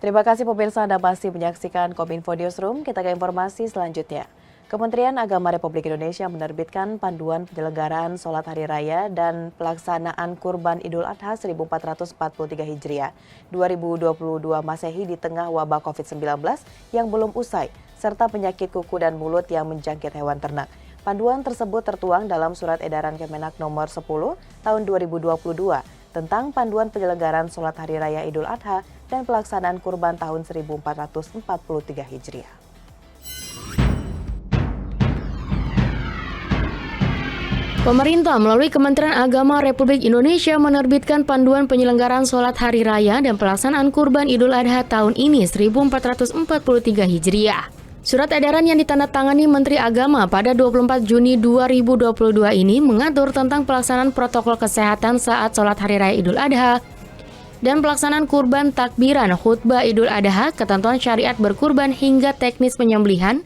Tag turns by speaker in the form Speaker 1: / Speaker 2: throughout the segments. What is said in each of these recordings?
Speaker 1: Terima kasih pemirsa Anda masih menyaksikan Kominfo Newsroom. Kita ke informasi selanjutnya. Kementerian Agama Republik Indonesia menerbitkan panduan penyelenggaraan sholat hari raya dan pelaksanaan Kurban Idul Adha 1443 Hijriah 2022 Masehi di tengah wabah COVID-19 yang belum usai, serta penyakit kuku dan mulut yang menjangkit hewan ternak. Panduan tersebut tertuang dalam Surat Edaran Kemenak Nomor 10 Tahun 2022 tentang panduan penyelenggaraan sholat hari raya Idul Adha dan pelaksanaan Kurban tahun 1443 Hijriah.
Speaker 2: Pemerintah melalui Kementerian Agama Republik Indonesia menerbitkan panduan penyelenggaraan sholat hari raya dan pelaksanaan Kurban Idul Adha tahun ini 1443 Hijriah. Surat edaran yang ditandatangani Menteri Agama pada 24 Juni 2022 ini mengatur tentang pelaksanaan protokol kesehatan saat sholat hari raya Idul Adha dan pelaksanaan kurban takbiran khutbah Idul Adha, ketentuan syariat berkurban hingga teknis penyembelihan,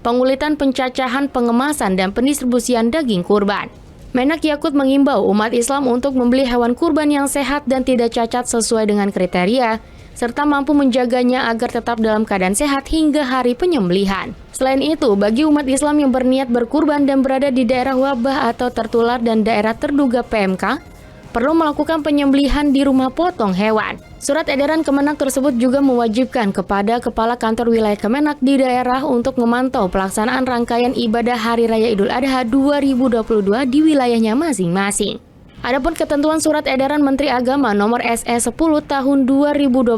Speaker 2: pengulitan, pencacahan, pengemasan, dan pendistribusian daging kurban. Menak Yakut mengimbau umat Islam untuk membeli hewan kurban yang sehat dan tidak cacat sesuai dengan kriteria, serta mampu menjaganya agar tetap dalam keadaan sehat hingga hari penyembelihan. Selain itu, bagi umat Islam yang berniat berkurban dan berada di daerah wabah atau tertular dan daerah terduga PMK, perlu melakukan penyembelihan di rumah potong hewan. Surat edaran Kemenak tersebut juga mewajibkan kepada Kepala Kantor Wilayah Kemenak di daerah untuk memantau pelaksanaan rangkaian ibadah Hari Raya Idul Adha 2022 di wilayahnya masing-masing. Adapun ketentuan Surat Edaran Menteri Agama Nomor SE 10 Tahun 2022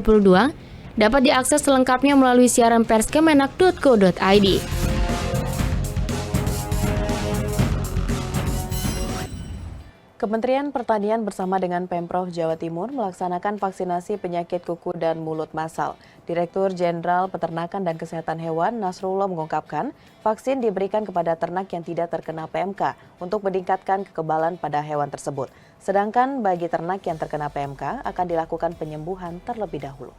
Speaker 2: dapat diakses selengkapnya melalui siaran pers kemenak.co.id.
Speaker 1: Kementerian Pertanian bersama dengan Pemprov Jawa Timur melaksanakan vaksinasi penyakit kuku dan mulut massal. Direktur Jenderal Peternakan dan Kesehatan Hewan Nasrullah mengungkapkan, vaksin diberikan kepada ternak yang tidak terkena PMK untuk meningkatkan kekebalan pada hewan tersebut. Sedangkan bagi ternak yang terkena PMK akan dilakukan penyembuhan terlebih dahulu.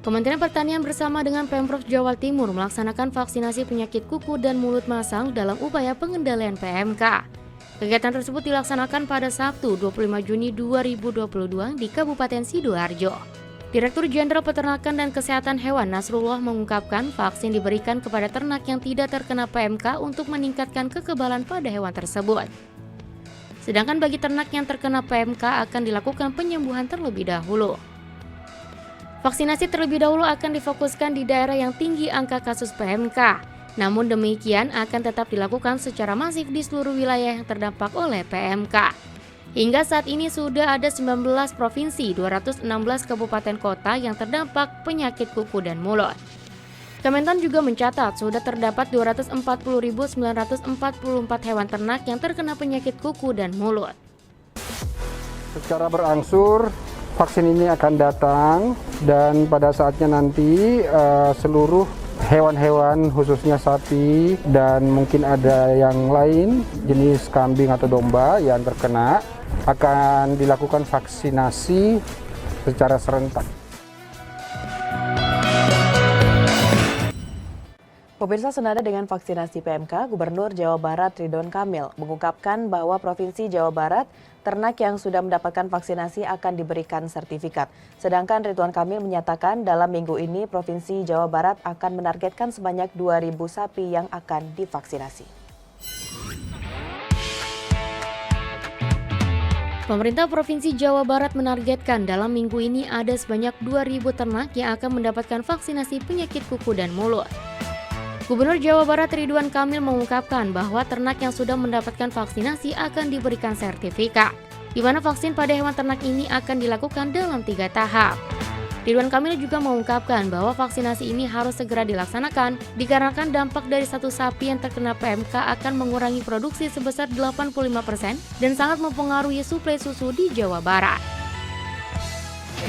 Speaker 2: Kementerian Pertanian bersama dengan Pemprov Jawa Timur melaksanakan vaksinasi penyakit kuku dan mulut massal dalam upaya pengendalian PMK. Kegiatan tersebut dilaksanakan pada Sabtu 25 Juni 2022 di Kabupaten Sidoarjo. Direktur Jenderal Peternakan dan Kesehatan Hewan Nasrullah mengungkapkan vaksin diberikan kepada ternak yang tidak terkena PMK untuk meningkatkan kekebalan pada hewan tersebut. Sedangkan bagi ternak yang terkena PMK akan dilakukan penyembuhan terlebih dahulu. Vaksinasi terlebih dahulu akan difokuskan di daerah yang tinggi angka kasus PMK. Namun demikian akan tetap dilakukan secara masif di seluruh wilayah yang terdampak oleh PMK. Hingga saat ini sudah ada 19 provinsi, 216 kabupaten kota yang terdampak penyakit kuku dan mulut. Kementan juga mencatat sudah terdapat 240.944 hewan ternak yang terkena penyakit kuku dan mulut.
Speaker 3: Secara berangsur vaksin ini akan datang dan pada saatnya nanti seluruh hewan-hewan khususnya sapi dan mungkin ada yang lain jenis kambing atau domba yang terkena akan dilakukan vaksinasi secara serentak.
Speaker 1: Pemirsa, senada dengan vaksinasi PMK, Gubernur Jawa Barat Ridwan Kamil mengungkapkan bahwa Provinsi Jawa Barat ternak yang sudah mendapatkan vaksinasi akan diberikan sertifikat. Sedangkan Ridwan Kamil menyatakan dalam minggu ini Provinsi Jawa Barat akan menargetkan sebanyak 2.000 sapi yang akan divaksinasi.
Speaker 2: Pemerintah Provinsi Jawa Barat menargetkan dalam minggu ini ada sebanyak 2.000 ternak yang akan mendapatkan vaksinasi penyakit kuku dan mulut. Gubernur Jawa Barat Ridwan Kamil mengungkapkan bahwa ternak yang sudah mendapatkan vaksinasi akan diberikan sertifikat, di mana vaksin pada hewan ternak ini akan dilakukan dalam 3 tahap. Ridwan Kamil juga mengungkapkan bahwa vaksinasi ini harus segera dilaksanakan dikarenakan dampak dari satu sapi yang terkena PMK akan mengurangi produksi sebesar 85% dan sangat mempengaruhi suplai susu di Jawa Barat.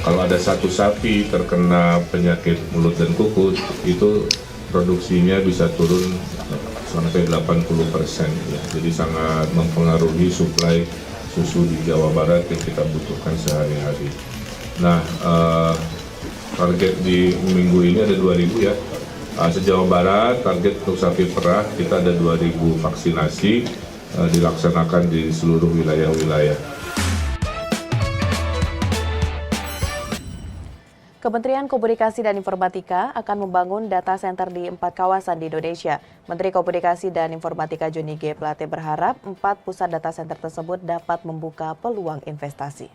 Speaker 4: Kalau ada satu sapi terkena penyakit mulut dan kuku, itu produksinya bisa turun sampai 80%, ya. Jadi sangat mempengaruhi suplai susu di Jawa Barat yang kita butuhkan sehari-hari. Nah, target di minggu ini ada 2.000 ya. Se-Jawa Barat target untuk sapi perah kita ada 2.000 vaksinasi dilaksanakan di seluruh wilayah-wilayah.
Speaker 1: Kementerian Komunikasi dan Informatika akan membangun data center di 4 kawasan di Indonesia. Menteri Komunikasi dan Informatika Johnny G. Plate berharap 4 pusat data center tersebut dapat membuka peluang investasi.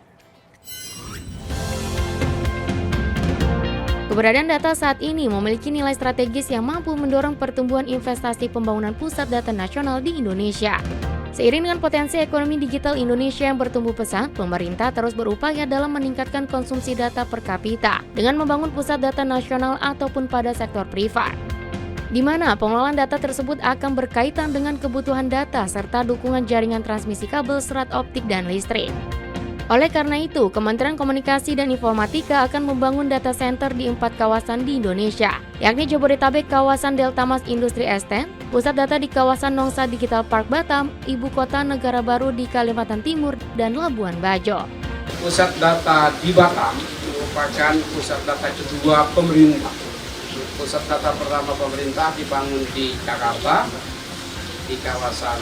Speaker 2: Keberadaan data saat ini memiliki nilai strategis yang mampu mendorong pertumbuhan investasi pembangunan pusat data nasional di Indonesia. Seiring dengan potensi ekonomi digital Indonesia yang bertumbuh pesat, pemerintah terus berupaya dalam meningkatkan konsumsi data per kapita dengan membangun pusat data nasional ataupun pada sektor privat, di mana pengelolaan data tersebut akan berkaitan dengan kebutuhan data serta dukungan jaringan transmisi kabel, serat optik, dan listrik. Oleh karena itu, Kementerian Komunikasi dan Informatika akan membangun data center di 4 kawasan di Indonesia, yakni Jabodetabek, kawasan Delta Mas Industri Estate, pusat data di kawasan Nongsa Digital Park Batam, Ibu Kota Negara Baru di Kalimantan Timur, dan Labuan Bajo.
Speaker 5: Pusat data di Batam merupakan pusat data kedua pemerintah. Pusat data pertama pemerintah dibangun di Jakarta, di kawasan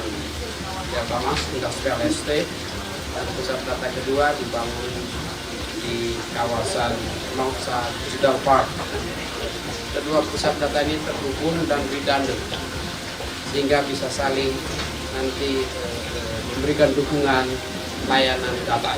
Speaker 5: Delta Mas Industrial Estate. Dan pusat data kedua dibangun di kawasan Nongsa Digital Park. Kedua pusat data ini terhubung dan redundant, sehingga bisa saling nanti memberikan dukungan layanan data.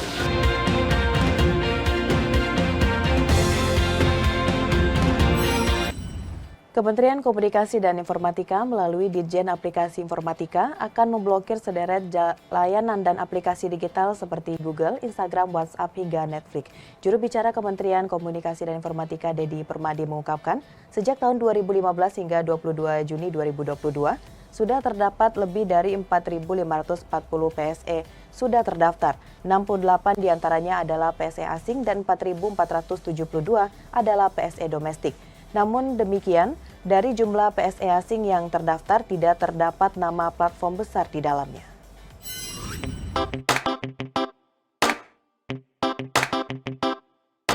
Speaker 1: Kementerian Komunikasi dan Informatika melalui Ditjen Aplikasi Informatika akan memblokir sederet layanan dan aplikasi digital seperti Google, Instagram, WhatsApp, hingga Netflix. Juru bicara Kementerian Komunikasi dan Informatika Dedi Permadi mengungkapkan, sejak tahun 2015 hingga 22 Juni 2022, sudah terdapat lebih dari 4.540 PSE sudah terdaftar. 68 diantaranya adalah PSE asing dan 4.472 adalah PSE domestik. Namun demikian, dari jumlah PSE asing yang terdaftar tidak terdapat nama platform besar di dalamnya.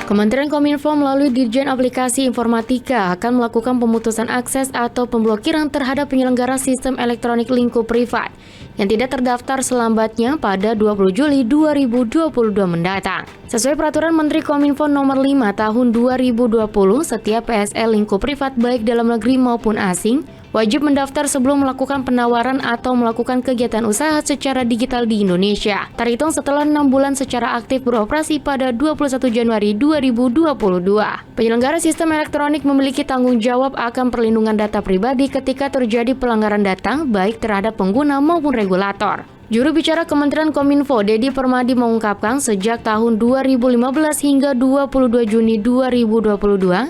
Speaker 2: Kementerian Kominfo melalui Ditjen Aplikasi Informatika akan melakukan pemutusan akses atau pemblokiran terhadap penyelenggara sistem elektronik lingkup privat yang tidak terdaftar selambatnya pada 20 Juli 2022 mendatang. Sesuai Peraturan Menteri Kominfo Nomor 5 Tahun 2020, setiap PSE lingkup privat baik dalam negeri maupun asing wajib mendaftar sebelum melakukan penawaran atau melakukan kegiatan usaha secara digital di Indonesia, terhitung setelah 6 bulan secara aktif beroperasi pada 21 Januari 2022. Penyelenggara sistem elektronik memiliki tanggung jawab akan perlindungan data pribadi ketika terjadi pelanggaran data baik terhadap pengguna maupun regulator. Juru bicara Kementerian Kominfo Dedi Permadi mengungkapkan sejak tahun 2015 hingga 22 Juni 2022,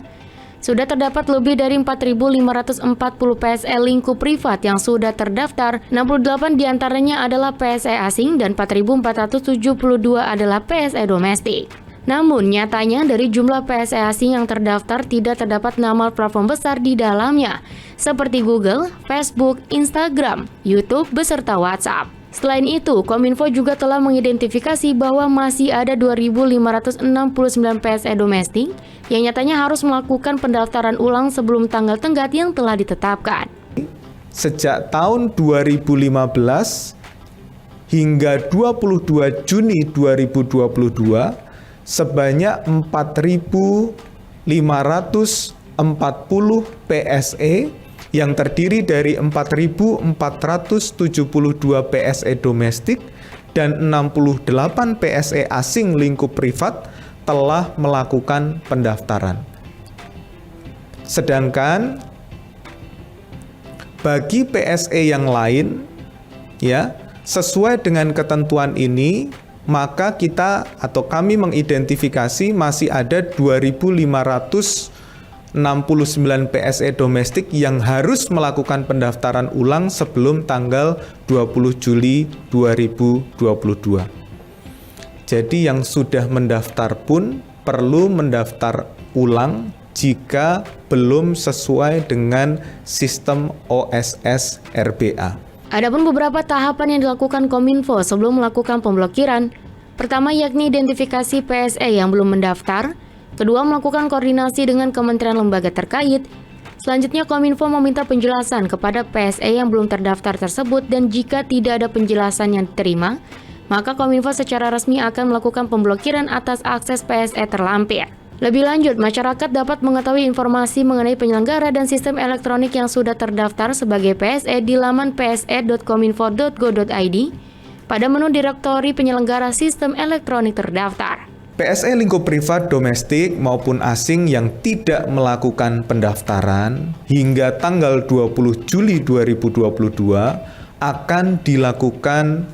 Speaker 2: sudah terdapat lebih dari 4.540 PSE lingkup privat yang sudah terdaftar, 68 diantaranya adalah PSE asing dan 4.472 adalah PSE domestik. Namun nyatanya dari jumlah PSE asing yang terdaftar tidak terdapat nama platform besar di dalamnya, seperti Google, Facebook, Instagram, YouTube, beserta WhatsApp. Selain itu, Kominfo juga telah mengidentifikasi bahwa masih ada 2.569 PSE domestik yang nyatanya harus melakukan pendaftaran ulang sebelum tanggal tenggat yang telah ditetapkan.
Speaker 6: Sejak tahun 2015 hingga 22 Juni 2022, sebanyak 4.540 PSE yang terdiri dari 4.472 PSE domestik dan 68 PSE asing lingkup privat telah melakukan pendaftaran. Sedangkan bagi PSE yang lain, ya, sesuai dengan ketentuan ini, maka kita atau kami mengidentifikasi masih ada 2.569 PSE domestik yang harus melakukan pendaftaran ulang sebelum tanggal 20 Juli 2022. Jadi yang sudah mendaftar pun perlu mendaftar ulang jika belum sesuai dengan sistem OSS RBA.
Speaker 2: Adapun beberapa tahapan yang dilakukan Kominfo sebelum melakukan pemblokiran. Pertama yakni identifikasi PSE yang belum mendaftar. Kedua, melakukan koordinasi dengan kementerian lembaga terkait. Selanjutnya, Kominfo meminta penjelasan kepada PSE yang belum terdaftar tersebut dan jika tidak ada penjelasan yang diterima, maka Kominfo secara resmi akan melakukan pemblokiran atas akses PSE terlampir. Lebih lanjut, masyarakat dapat mengetahui informasi mengenai penyelenggara dan sistem elektronik yang sudah terdaftar sebagai PSE di laman pse.kominfo.go.id pada menu direktori penyelenggara sistem elektronik terdaftar.
Speaker 6: PSE lingkup privat domestik maupun asing yang tidak melakukan pendaftaran hingga tanggal 20 Juli 2022 akan dilakukan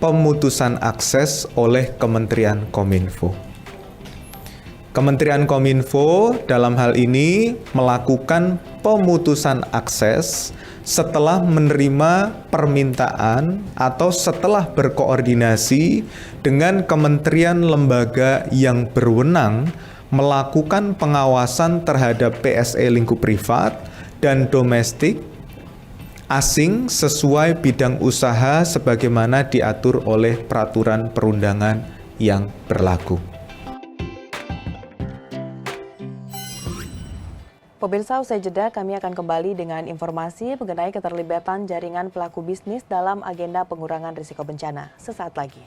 Speaker 6: pemutusan akses oleh Kementerian Kominfo. Kementerian Kominfo dalam hal ini melakukan pemutusan akses setelah menerima permintaan atau setelah berkoordinasi dengan kementerian lembaga yang berwenang melakukan pengawasan terhadap PSE lingkup privat dan domestik asing sesuai bidang usaha sebagaimana diatur oleh peraturan perundangan yang berlaku.
Speaker 1: Pemirsa, usai jeda kami akan kembali dengan informasi mengenai keterlibatan jaringan pelaku bisnis dalam agenda pengurangan risiko bencana. Sesaat lagi.